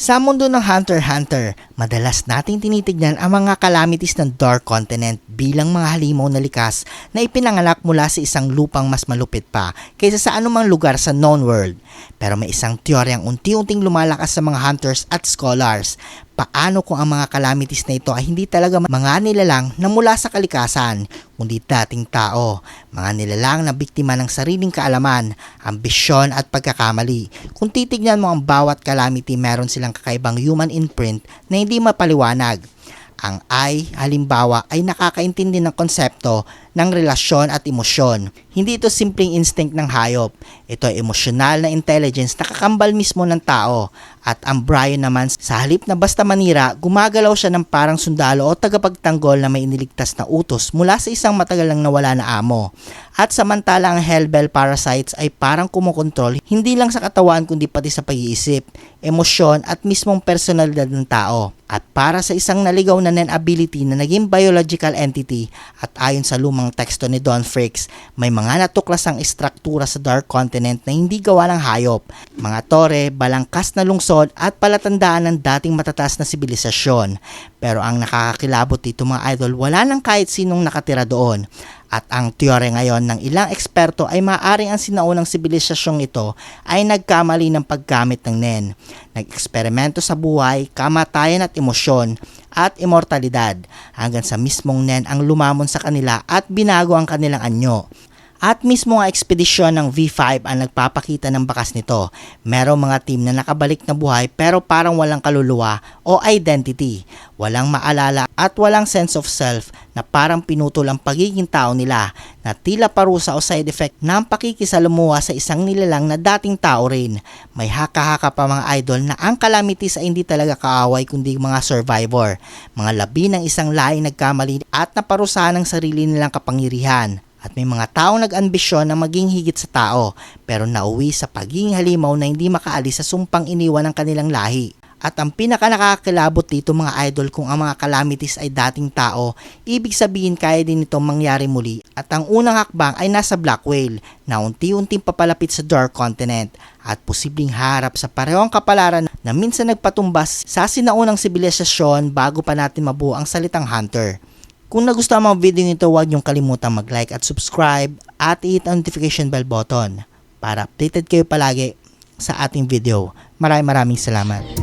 Sa mundo ng Hunter x Hunter, madalas nating tinitignan ang mga calamities ng Dark Continent bilang mga halimaw na likas na ipinanganak mula sa isang lupang mas malupit pa kaysa sa anumang lugar sa known world. Pero may isang teoryang unti-unting lumalakas sa mga hunters at scholars. Paano kung ang mga calamities na ito ay hindi talaga mga nilalang na mula sa kalikasan, kundi dating tao, mga nilalang na biktima ng sariling kaalaman, ambisyon at pagkakamali. Kung titignan mo ang bawat calamity, meron silang kakaibang human imprint na hindi mapaliwanag. Ang I, halimbawa, ay nakakaintindi ng konsepto ng relasyon at emosyon. Hindi ito simpleng instinct ng hayop. Ito ay emosyonal na intelligence na kakambal mismo ng tao. At ang Brian naman, sa halip na basta manira, gumagalaw siya ng parang sundalo o tagapagtanggol na may iniligtas na utos mula sa isang matagal nang nawala na amo. At samantala ang Hellbell parasites ay parang kumokontrol hindi lang sa katawan kundi pati sa pag-iisip, emosyon at mismong personalidad ng tao. At para sa isang naligaw na Nen ability na naging biological entity at ayon sa lumang teksto ni Don Frakes, may mga natuklasang istruktura sa Dark Continent na hindi gawa ng hayop, mga tore, balangkas na lungsod at palatandaan ng dating matataas na sibilisasyon. Pero ang nakakakilabot dito mga idol, wala nang kahit sinong nakatira doon. At ang teorya ngayon ng ilang eksperto ay maaaring ang sinaunang sibilisasyong ito ay nagkamali ng paggamit ng Nen. Nag-eksperimento sa buhay, kamatayan at emosyon at immortalidad hanggang sa mismong Nen ang lumamon sa kanila at binago ang kanilang anyo. At mismo ang ekspedisyon ng V5 ang nagpapakita ng bakas nito. Merong mga team na nakabalik na buhay pero parang walang kaluluwa o identity. Walang maalala at walang sense of self na parang pinutol ang pagiging tao nila na tila parusa o side effect ng pakikisalamuha sa isang nilalang na dating tao rin. May haka-haka pa mga idol na ang calamities ay hindi talaga kaaway kundi mga survivor. Mga labi ng isang laing nagkamali at naparusahan ng sarili nilang kapangyarihan. At may mga taong nag-ambisyon na maging higit sa tao pero nauwi sa pagiging halimaw na hindi makaalis sa sumpang iniwan ng kanilang lahi. At ang pinaka nakakakilabot dito mga idol, kung ang mga calamities ay dating tao, ibig sabihin kaya din itong mangyari muli. At ang unang hakbang ay nasa Black Whale na unti-unting papalapit sa Dark Continent at posibleng harap sa parehong kapalaran na minsan nagpatumbas sa sinaunang sibilisasyon bago pa natin mabuo ang salitang hunter. Kung nagustuhan mo ang video nito, huwag niyong kalimutang mag-like at subscribe at i-hit ang notification bell button para updated kayo palagi sa ating video. Maraming salamat.